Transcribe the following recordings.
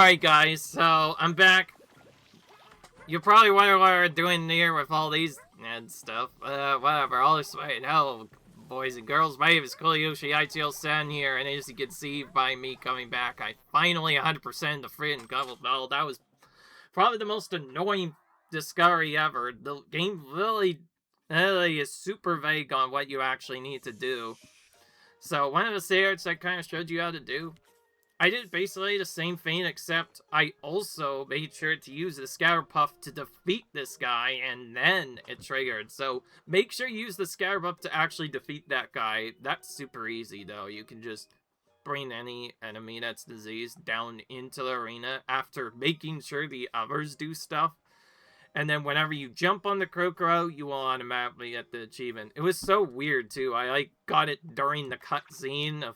Alright guys, so I'm back. You probably wonder what we're doing here with all these and stuff. Whatever, all this way. Hell, boys and girls, my name is Yoshi ITL7 here, and as you can see by me coming back, I finally 100% the freaking Gobble Bell. That was probably the most annoying discovery ever. The game really is super vague on what you actually need to do. So one of the secrets I kind of showed you how to do, I did basically the same thing, except I also made sure to use the Scatter Puff to defeat this guy, and then it triggered. So make sure you use the Scatter Puff to actually defeat that guy. That's super easy, though. You can just bring any enemy that's diseased down into the arena after making sure the others do stuff. And then whenever you jump on the Krokoro, you will automatically get the achievement. It was so weird, too. I got it during the cutscene of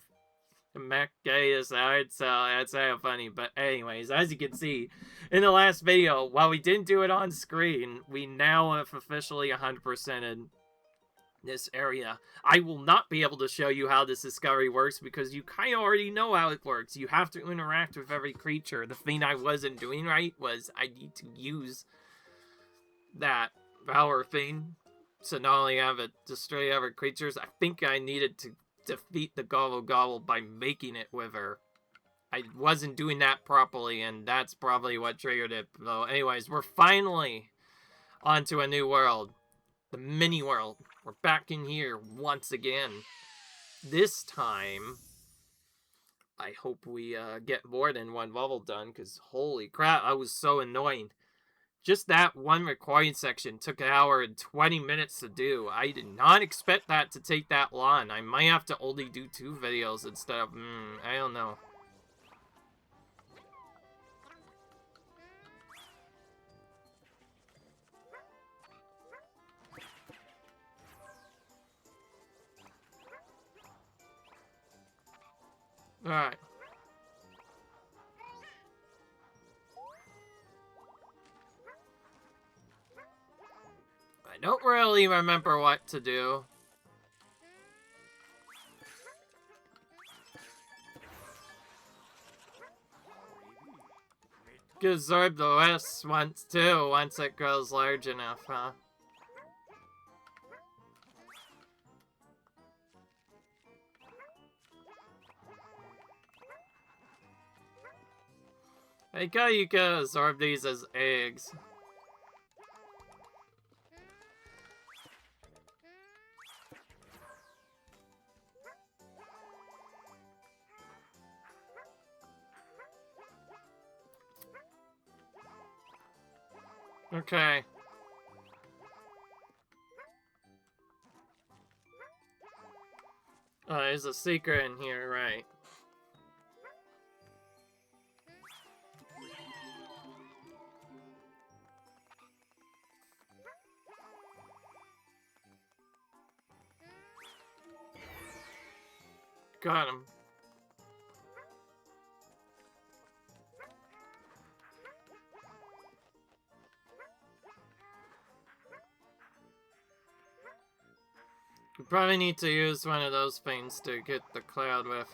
the mech gay aside, so that's kind of funny. But anyways, as you can see, in the last video, while we didn't do it on screen, we now have officially 100%ed this area. I will not be able to show you how this discovery works because you kind of already know how it works. You have to interact with every creature. The thing I wasn't doing right was I need to use that power thing. So not only have it destroy other creatures, I think I needed to defeat the Gobble Gobble by making it wither. I wasn't doing that properly, and that's probably what triggered it. So anyways, we're finally onto a new world. The mini world. We're back in here once again. This time, I hope we get more than one level done, because holy crap, I was so annoying. Just that one recording section took an hour and 20 minutes to do. I did not expect that to take that long. I might have to only do 2 videos instead of, I don't know. Alright. I don't really remember what to do. Could absorb the rest once too, once it grows large enough, huh? I think you can absorb these as eggs. Okay. Oh, there's a secret in here, right? Got him. We probably need to use one of those things to get the cloud with.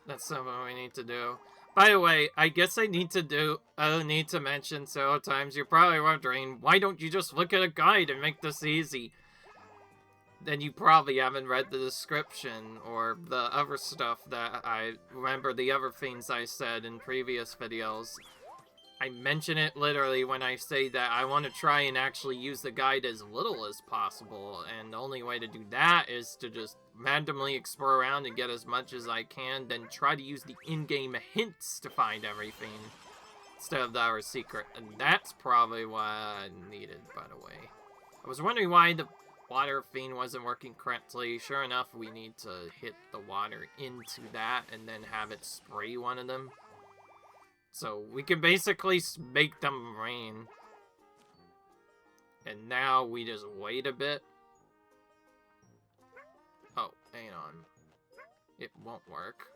That's something we need to do. By the way, I guess I need to mention several times, you're probably wondering, why don't you just look at a guide and make this easy? Then you probably haven't read the description or the other stuff that I remember, the other things I said in previous videos. I mention it literally when I say that I want to try and actually use the guide as little as possible, and the only way to do that is to just randomly explore around and get as much as I can, then try to use the in-game hints to find everything instead of our secret, and that's probably what I needed, by the way. I was wondering why the water thing wasn't working correctly. Sure enough, we need to hit the water into that and then have it spray one of them. So we can basically make them rain. And now we just wait a bit. Oh, hang on. It won't work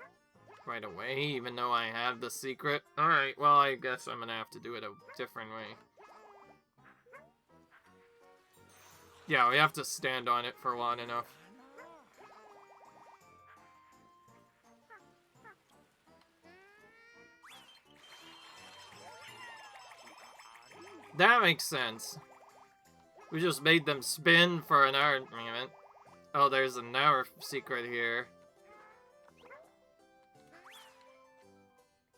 right away, even though I have the secret. Alright, well, I guess I'm gonna have to do it a different way. Yeah, we have to stand on it for long enough. That makes sense. We just made them spin for an argument. Oh, there's another secret here.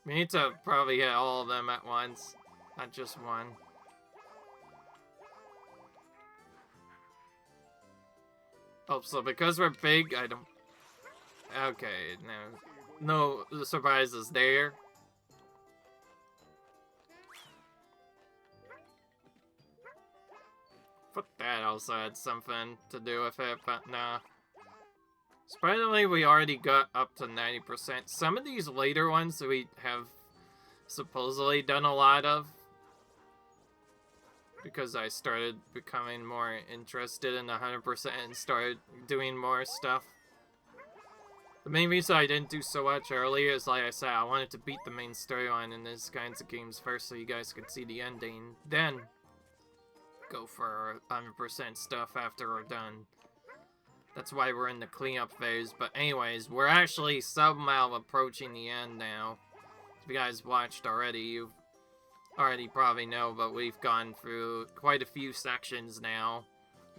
We need to probably hit all of them at once, not just one. Oh, so because we're big, I don't... Okay, no surprises there. But that also had something to do with it, but nah. Surprisingly, we already got up to 90%. Some of these later ones we have supposedly done a lot of. Because I started becoming more interested in 100% and started doing more stuff. The main reason I didn't do so much earlier is, like I said, I wanted to beat the main storyline in these kinds of games first so you guys could see the ending. Then, go for 100% stuff after we're done. That's why we're in the cleanup phase. But anyways, we're actually somehow approaching the end now. If you guys watched already, you've already probably know, but we've gone through quite a few sections now.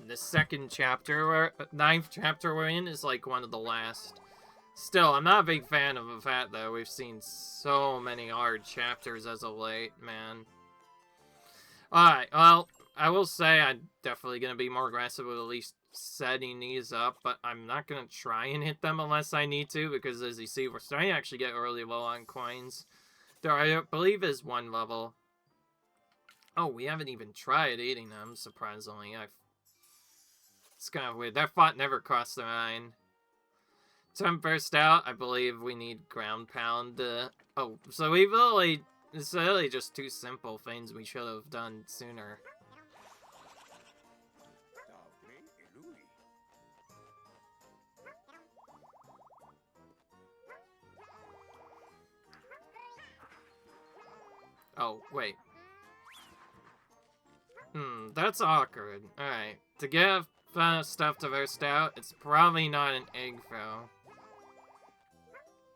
The second chapter, ninth chapter we're in, is like one of the last. Still, I'm not a big fan of the fact that we've seen so many hard chapters as of late, man. Alright, well, I will say I'm definitely going to be more aggressive with at least setting these up, but I'm not going to try and hit them unless I need to, because as you see, we're starting to actually get really low on coins. There, I believe, is one level. Oh, we haven't even tried eating them, surprisingly. It's kind of weird. That thought never crossed the mind. Time burst out, I believe we need ground pound. Oh, so we've really... It's really just two simple things we should have done sooner. Oh, wait. That's awkward. Alright. To get stuff to burst out, it's probably not an egg, though.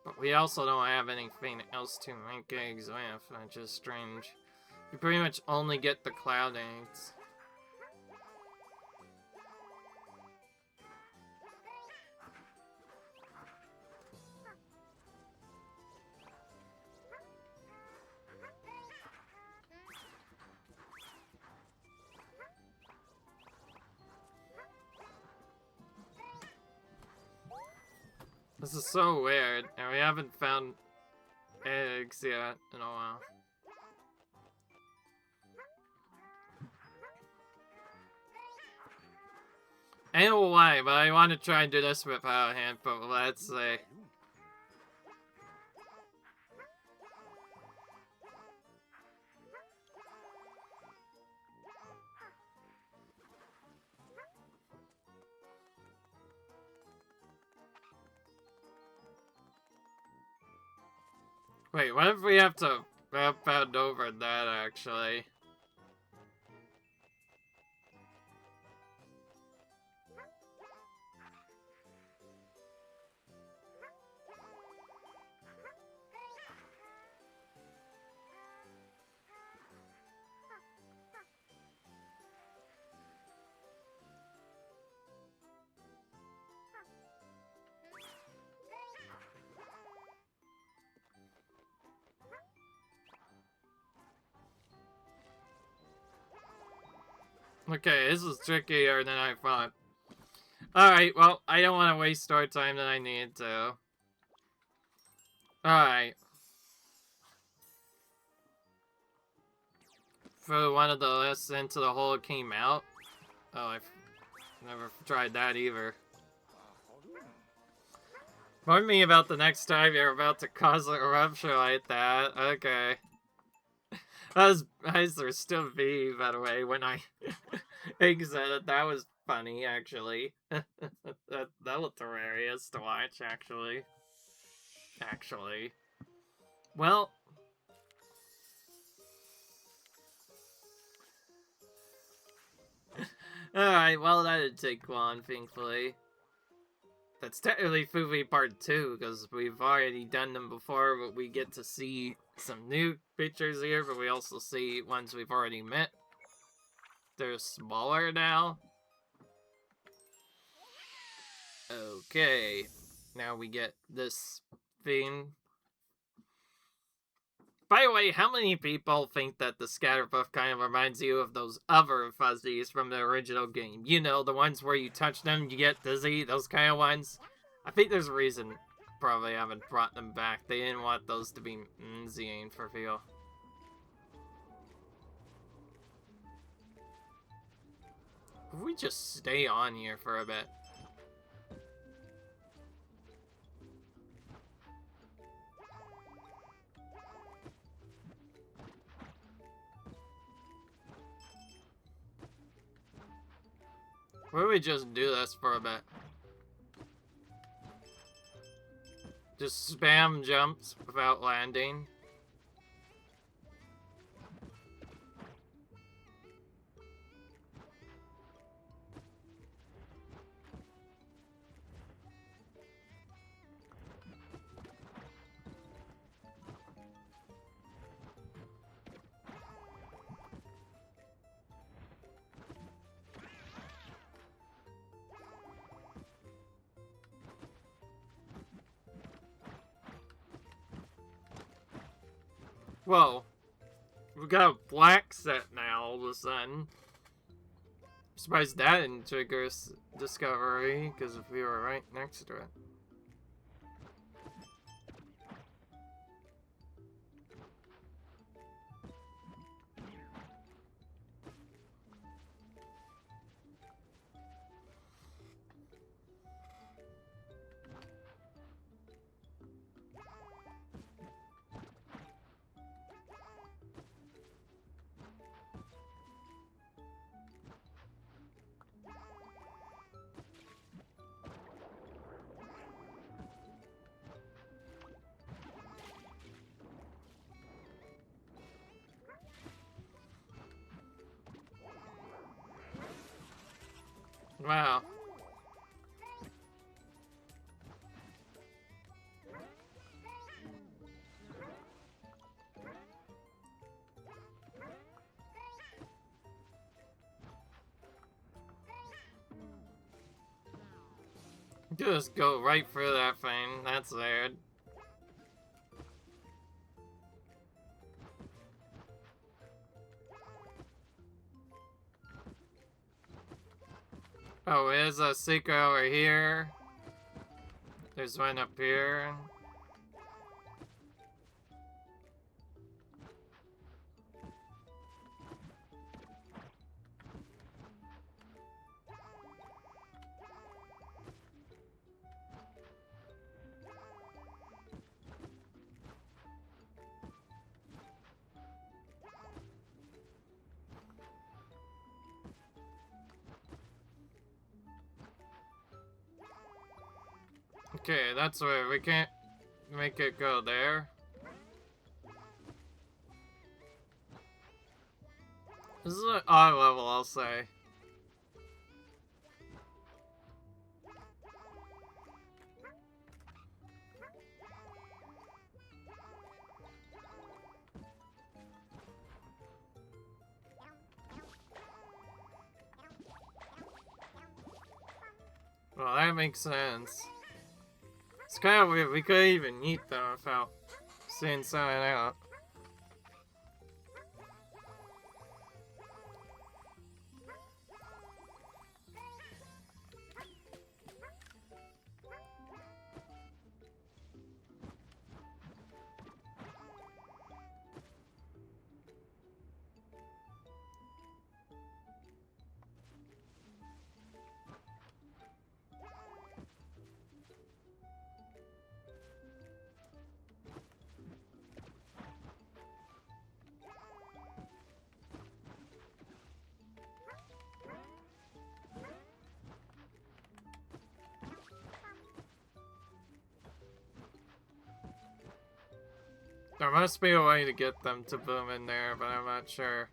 But we also don't have anything else to make eggs with, which is strange. You pretty much only get the cloud eggs. This is so weird, and we haven't found eggs yet in a while. I don't know why, but I want to try and do this without a hand, but let's see. Wait, what if we have to pound over that, actually? Okay, this is trickier than I thought. Alright, well, I don't want to waste more time than I need to. Alright. For one of the lists into the hole came out. Oh, I've never tried that either. Warn me about the next time you're about to cause a rupture like that. Okay. That was there still be, by the way, when I exited. That was funny, actually. that looked hilarious to watch, actually. Well. Alright, well, that didn't take long, thankfully. That's technically Fufi Part 2, because we've already done them before, but we get to see some new pictures here, but we also see ones we've already met. They're smaller now. Okay. Now we get this thing. By the way, how many people think that the Scatterbuff kind of reminds you of those other fuzzies from the original game? You know, the ones where you touch them, you get dizzy, those kind of ones? I think there's a reason probably haven't brought them back. They didn't want those to be Ziane for feel. If we just stay on here for a bit. What if we just do this for a bit? Just spam jumps without landing. Whoa. We got a black set now all of a sudden. I'm surprised that didn't trigger discovery, because if we were right next to it. Wow. Just go right through that thing. That's weird. Oh, there's a secret over here. There's one up here. Okay, that's where we can't make it go there. This is an odd level, I'll say. Well, that makes sense. It's kind of weird. We could even eat them without seeing something out. There must be a way to get them to boom in there, but I'm not sure.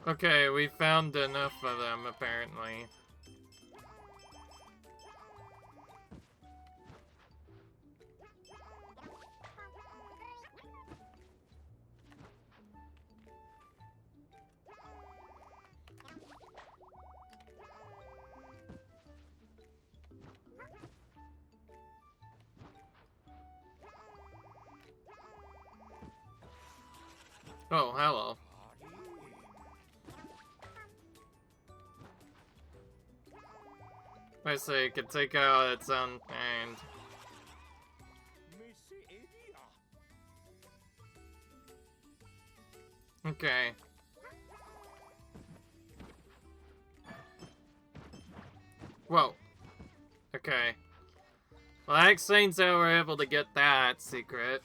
Okay, we found enough of them, apparently. Oh, hello. I say it could take out its own hand. Okay. Whoa. Okay. Well, that explains how we're able to get that secret.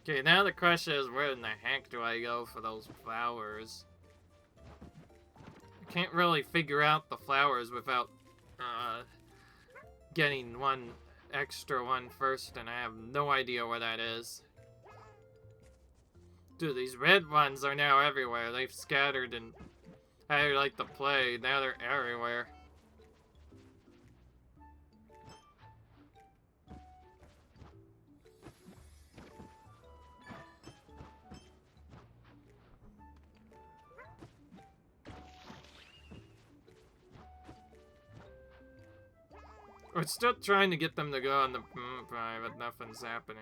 Okay, now the question is, where in the heck do I go for those flowers? I can't really figure out the flowers without, getting one extra one first, and I have no idea where that is. Dude, these red ones are now everywhere. They've scattered and I like to play. Now they're everywhere. We're still trying to get them to go on the pie, but nothing's happening.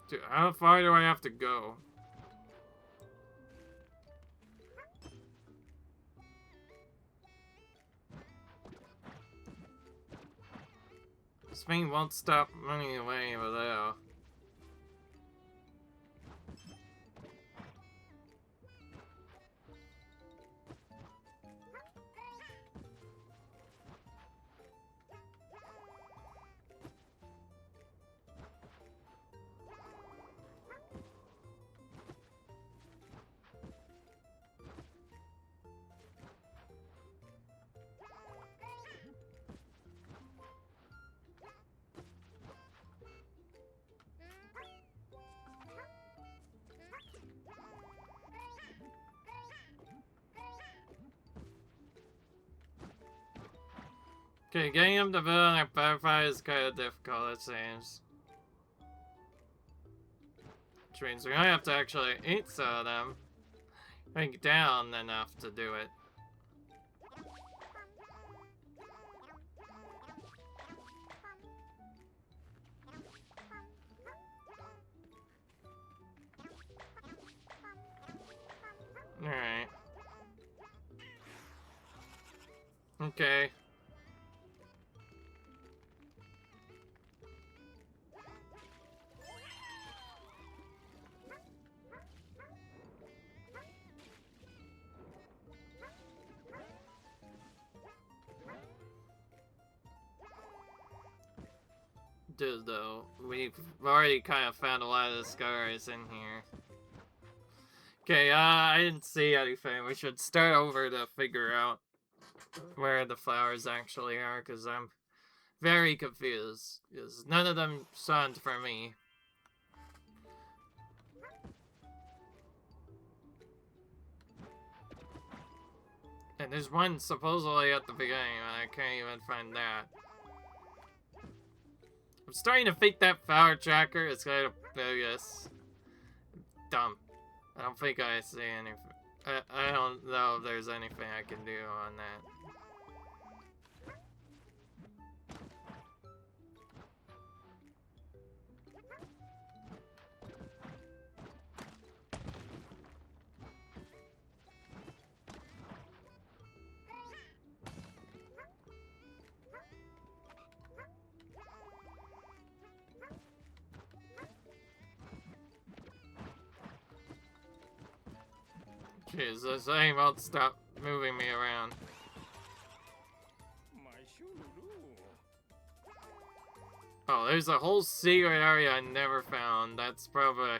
Dude, how far do I have to go? This thing won't stop running away without. Okay, getting him to build on a butterfly is kind of difficult, it seems. Which means we're gonna have to actually eat some of them. Think down enough to do it. Alright. Okay. Dude, though, we've already kind of found a lot of discoveries in here. Okay, I didn't see anything. We should start over to figure out where the flowers actually are, because I'm very confused. Because none of them sound for me. And there's one supposedly at the beginning, and I can't even find that. I'm starting to think that flower tracker is kind of bogus. Dumb. I don't think I see anything. I don't know if there's anything I can do on that. Jeez, this thing won't stop moving me around. Oh, there's a whole secret area I never found. That's probably...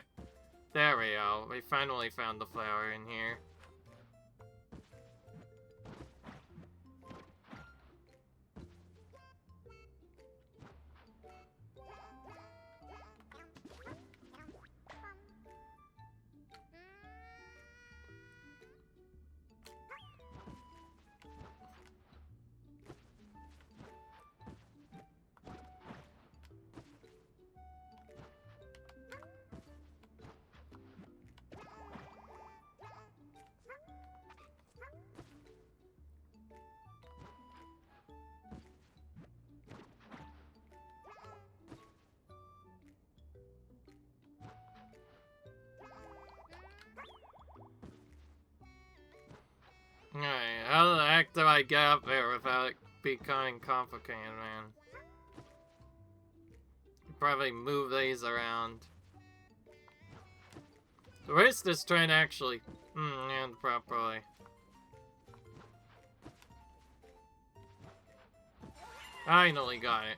There we go. We finally found the flower in here. heck do I get up there without it becoming complicated, man? Probably move these around. Where's this train actually land properly? Finally got it.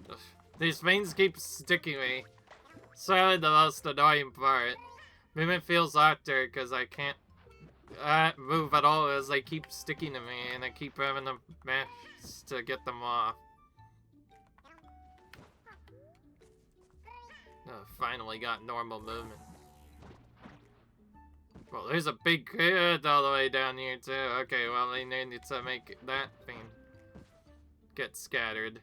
Ugh. These things keep sticking me. It's really the most annoying part. Movement feels awkward because I can't move at all as they keep sticking to me and I keep having to mash to get them off. Finally got normal movement. Well, there's a big kid all the way down here too. Okay, well they need to make that thing get scattered.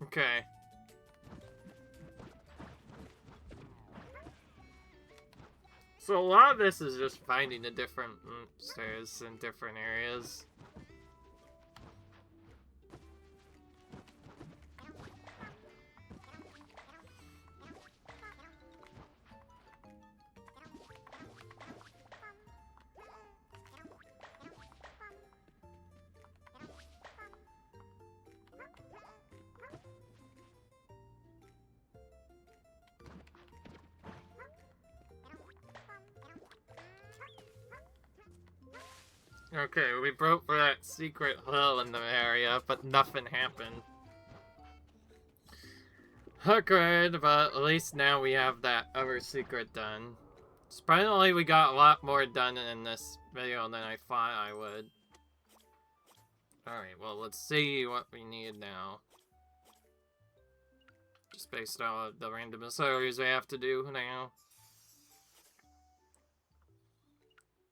Okay. So a lot of this is just finding the different stairs in different areas. Okay, we broke for that secret hill in the area, but nothing happened. Okay, but at least now we have that other secret done. Surprisingly, we got a lot more done in this video than I thought I would. Alright, well, let's see what we need now. Just based on the random accessories we have to do now.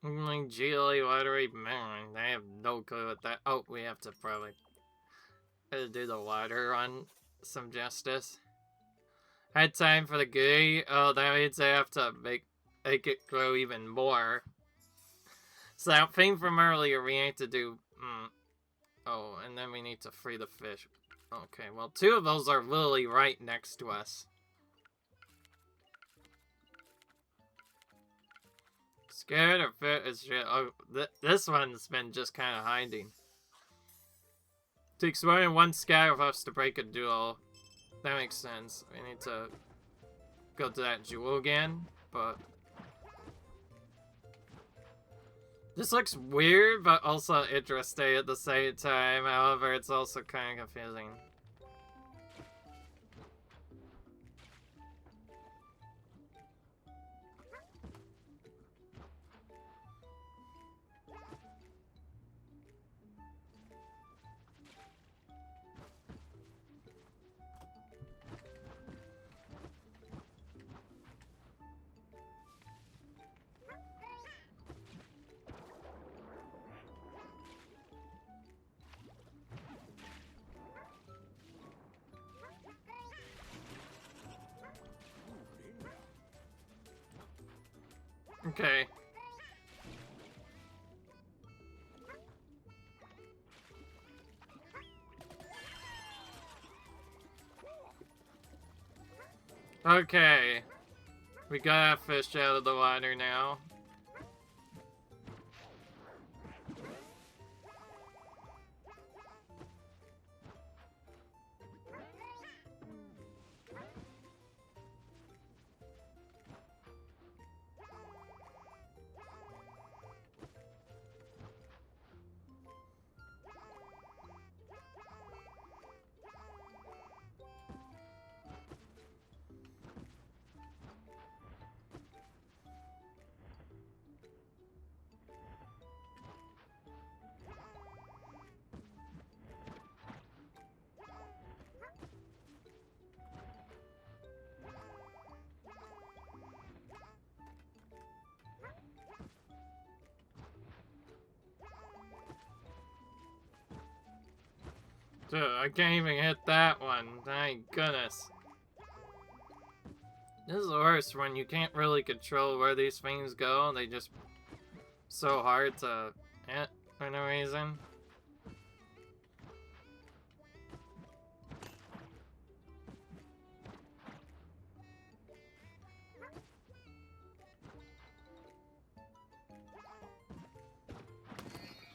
Like Geely Watery Mountain. I have no clue what that. Oh, we have to probably do the water on some justice. Had time for the gooey. Oh, that means I have to make it grow even more. So that thing from earlier, we need to do. Oh, and then we need to free the fish. Okay, well, two of those are literally right next to us. Scared or fit is shit. Oh, this one's been just kind of hiding. Takes more than one scatter of us to break a duel. That makes sense. We need to go to that jewel again, but this looks weird, but also interesting at the same time. However, it's also kind of confusing. Okay. Okay. We got a fish out of the water now. Dude, I can't even hit that one. Thank goodness. This is the worst when you can't really control where these things go. They just so hard to hit for no reason.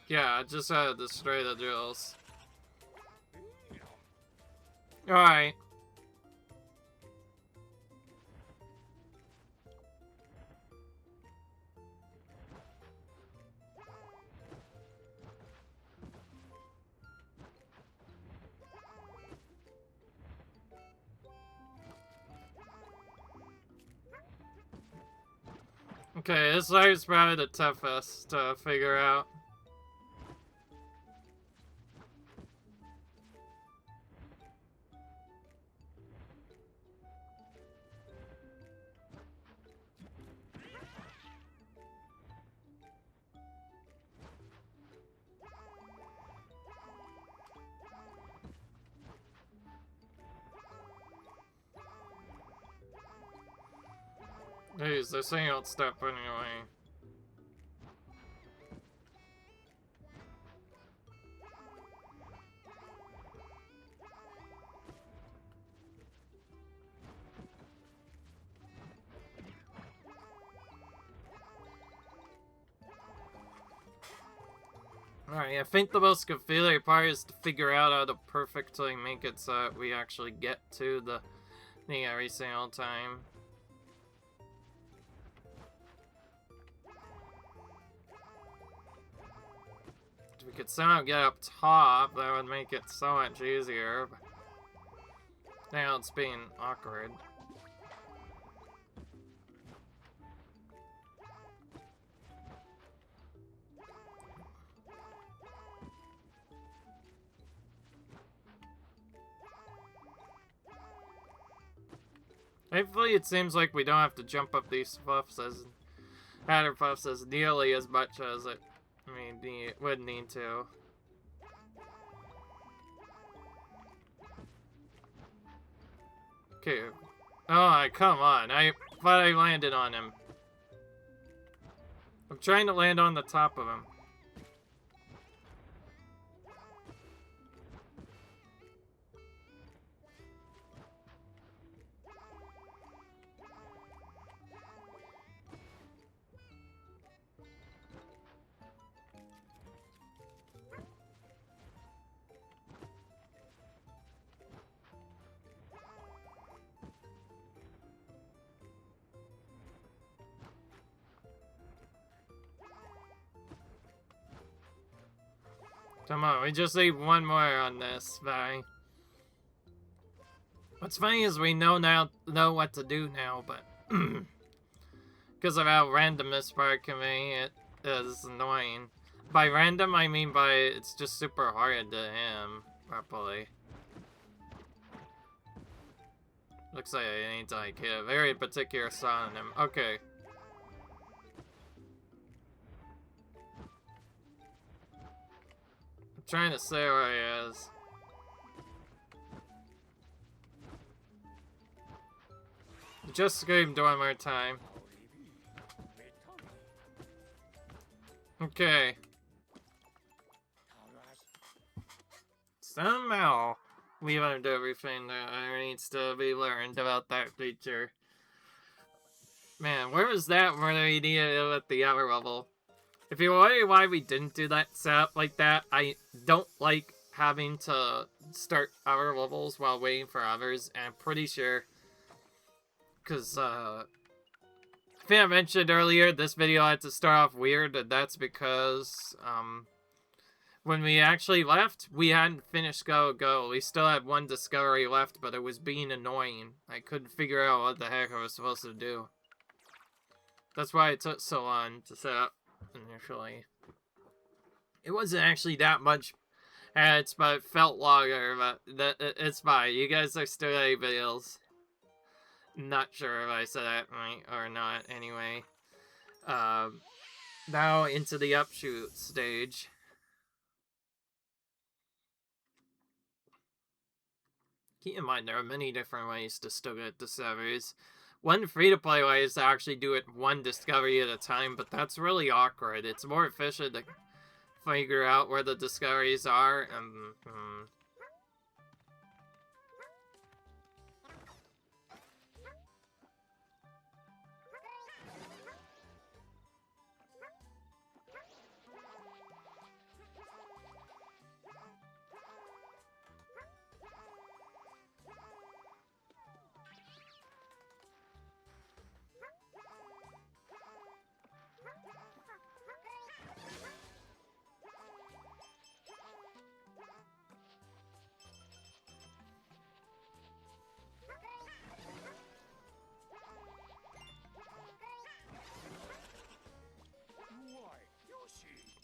Yeah, I just had to destroy the drills. Alright. Okay, this is probably the toughest to figure out. Jeez, this ain't old step anyway. Alright, I think the most confusing part is to figure out how to perfectly make it so that we actually get to the thing every single time. If we could somehow get up top, that would make it so much easier. But now it's being awkward. Thankfully, it seems like we don't have to jump up these puffs as Hatter puffs as nearly as much as it would need to. Okay. Oh, come on. I thought I landed on him. I'm trying to land on the top of him. Come on, we just need one more on this, bye. What's funny is we know what to do now, but because of how random this part can be, it is annoying. By random, I mean by it's just super hard to him properly. Looks like I need to like hit a very particular spot on him. Okay. I'm trying to say where he is. Just screamed one more time. Okay. Somehow, we learned everything that needs to be learned about that feature. Man, where was that where they needed it at the outer level? If you're wondering why we didn't do that setup like that, I don't like having to start outer levels while waiting for others, and I'm pretty sure, because, I think I mentioned earlier, this video had to start off weird, and that's because, when we actually left, we hadn't finished Go Go. We still had one discovery left, but it was being annoying. I couldn't figure out what the heck I was supposed to do. That's why it took so long to set up initially. It wasn't actually that much ads, but it felt longer, but it's fine. You guys are still getting videos. Not sure if I said that right or not, anyway. Now into the upshoot stage. Keep in mind, there are many different ways to still get the servers. One free-to-play way is to actually do it one discovery at a time, but that's really awkward. It's more efficient to figure out where the discoveries are.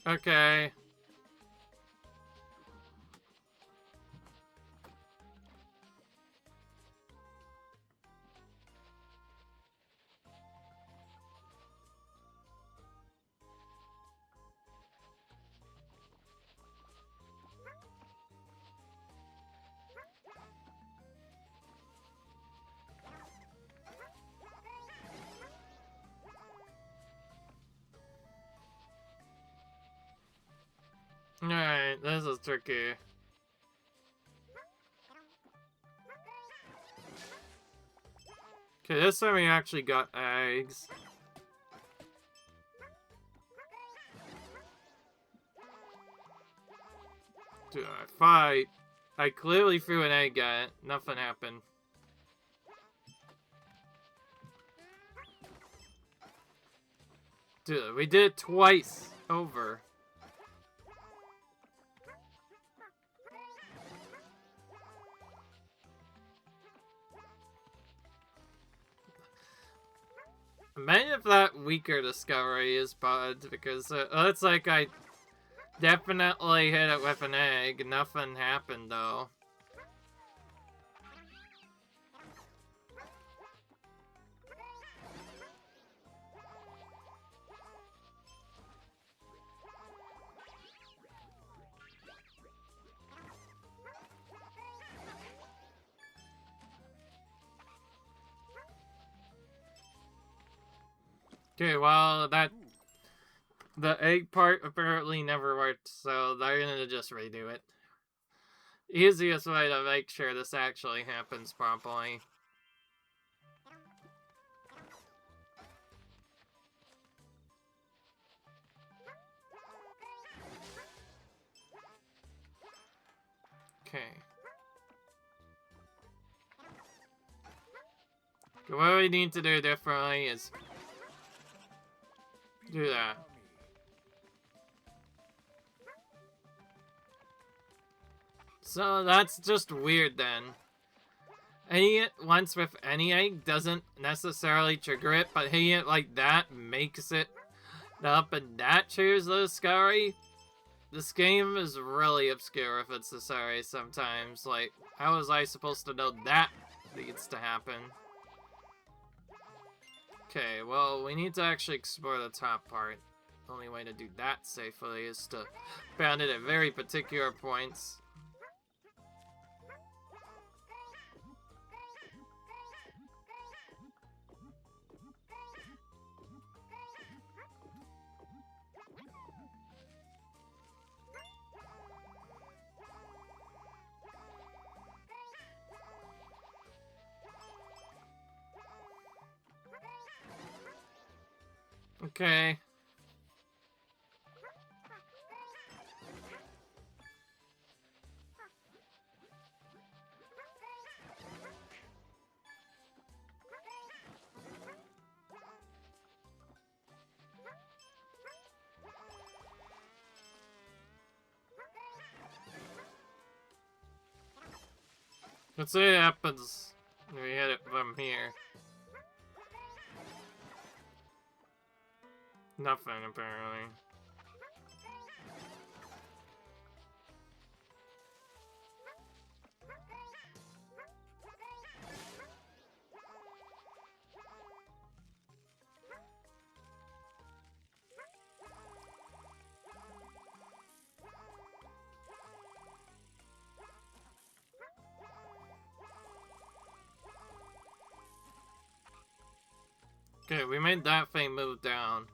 Okay. Alright, this is tricky. Okay, this time we actually got eggs. Dude, I clearly threw an egg at it. Nothing happened. Dude, we did it twice over. Imagine if that weaker discovery is bugged, because it's like I definitely hit it with an egg. Nothing happened, though. Okay, well, the egg part apparently never worked, so they're gonna just redo it. Easiest way to make sure this actually happens properly. Okay. What we need to do differently is do that. So that's just weird then. Hitting it once with any egg doesn't necessarily trigger it, but hitting it like that makes it up, and that triggers the discovery. This game is really obscure with its discovery sometimes. Like, how was I supposed to know that needs to happen? Okay, well, we need to actually explore the top part. The only way to do that safely is to bound it at very particular points. Okay. Let's see what happens when we hit it from here. Nothing, apparently. Okay, we made that thing move down.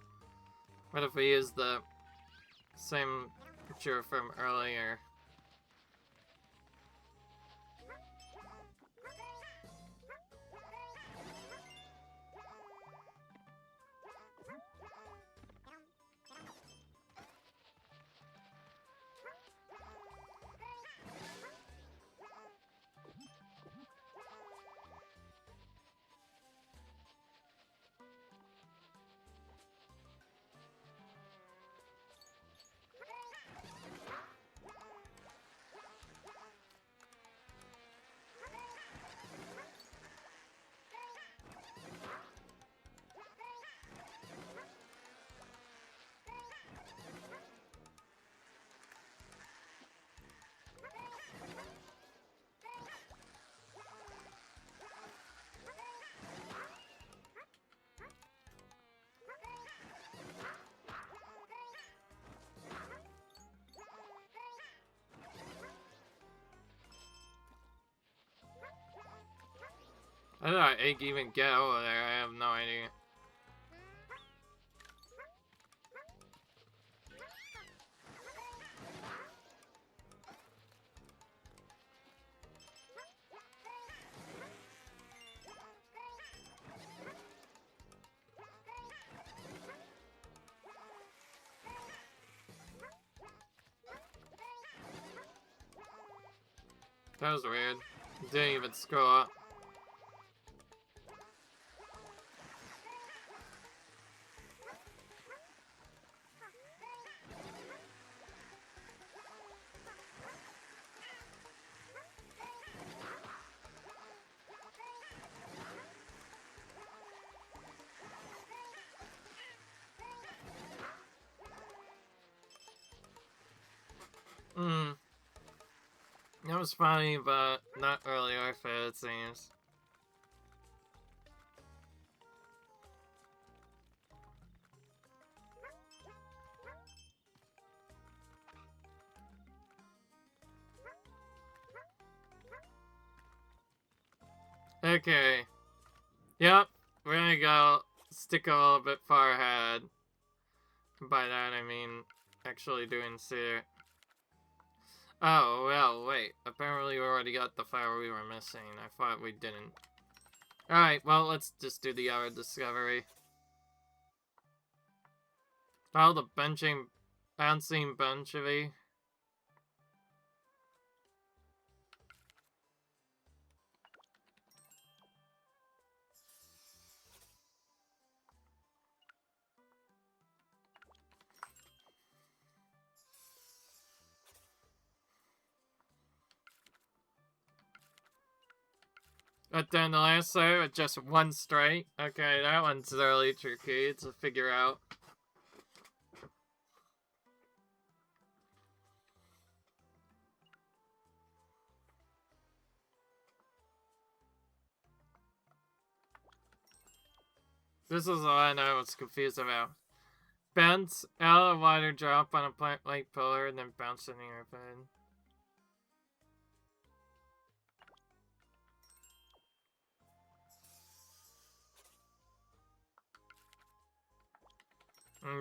What if we use the same picture from earlier? How did our egg even get over there? I have no idea. That was weird. Didn't even scroll up. That was funny, but not really worth it, it seems. Okay. Yep, we're gonna go stick a little bit far ahead. By that I mean actually doing Seer. Oh, well, wait. Apparently we already got the fire we were missing. I thought we didn't. Alright, well, let's just do the other discovery. Follow the bouncing bunchy. But then the last layer with just one straight. Okay, that one's really tricky to figure out. This is the one I was confused about. Bounce out of water, drop on a plant-like pillar, and then bounce in the airplane.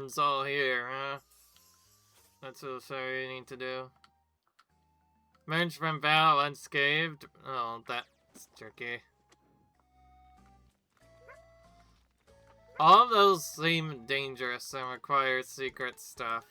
It's all here, huh? That's what you need to do. Emerge from battle unscathed. Oh, that's tricky. All of those seem dangerous and require secret stuff.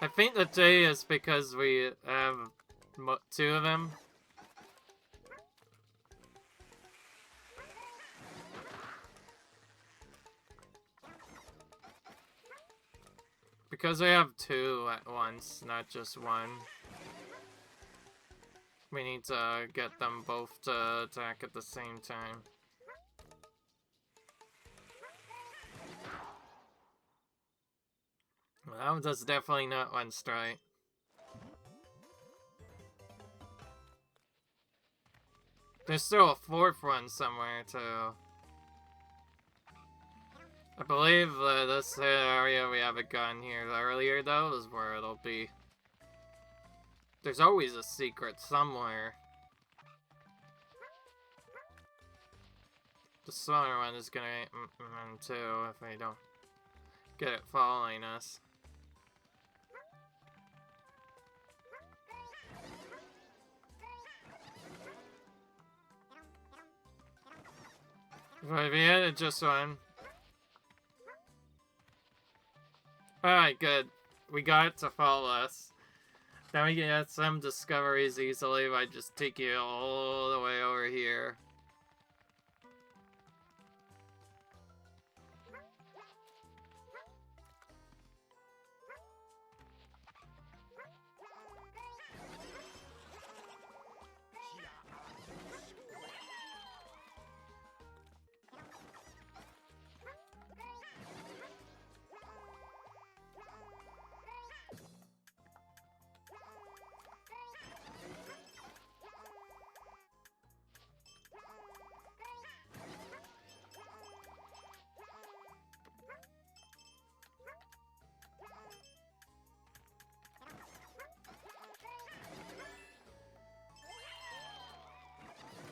I think the J is because we have two of them. Because we have two at once, not just one. We need to get them both to attack at the same time. Well, that was definitely not one strike. There's still a fourth one somewhere, too. I believe this area we haven't gotten here earlier, though, is where it'll be. There's always a secret somewhere. The smaller one is gonna too if we don't get it following us. If we had just one. Alright, good. We got it to follow us. Now we can get some discoveries easily by just taking it all the way over here.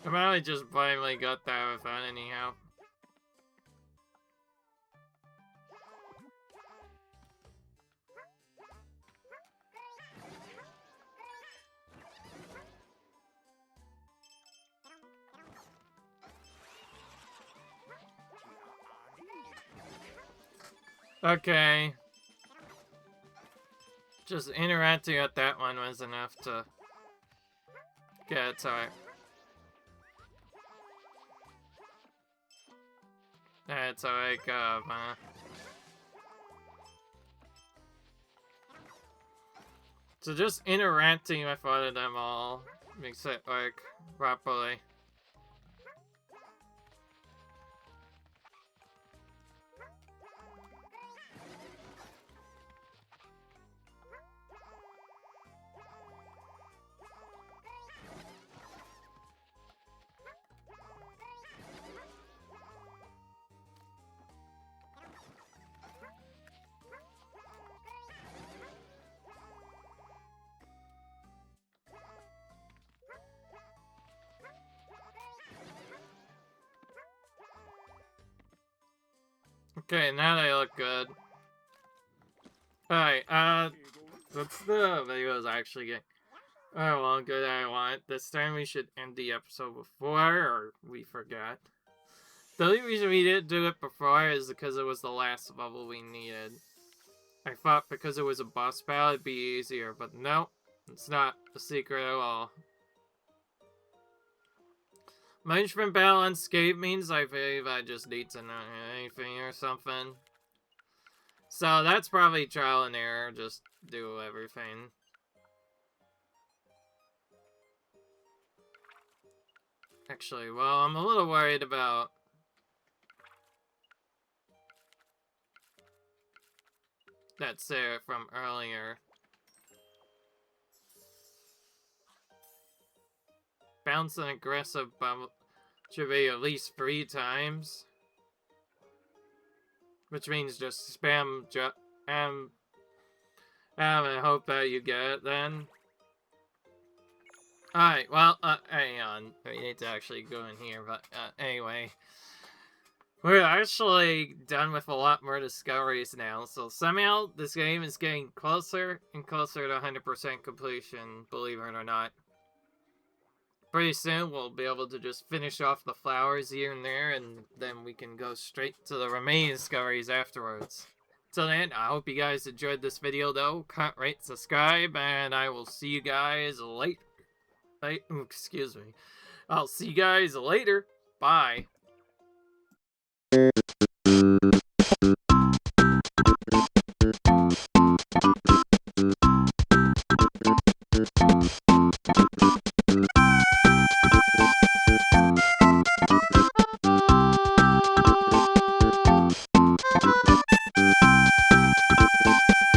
I probably just finally got that without any help. Okay. Just interacting at that one was enough to get it to it. That's how I go, huh? So just interacting with one of them all makes it work properly. Okay, now they look good. Alright, that's the videos actually getting. Oh, well, good I want. This time we should end the episode before, or we forgot. The only reason we didn't do it before is because it was the last level we needed. I thought because it was a boss battle it'd be easier, but no, it's not a secret at all. Management battle unscathed means I believe I just need to know anything or something. So that's probably trial and error, just do everything. Actually, well, I'm a little worried about that Sarah from earlier. Bounce and aggressive bump should be at least 3 times. Which means just spam and hope that you get it then. Alright, well, hang on. We need to actually go in here, but anyway. We're actually done with a lot more discoveries now, so somehow this game is getting closer and closer to 100% completion, believe it or not. Pretty soon we'll be able to just finish off the flowers here and there, and then we can go straight to the remaining discoveries afterwards. Till then, I hope you guys enjoyed this video though. Comment, rate, subscribe, and I will see you guys later. Excuse me. I'll see you guys later. Bye.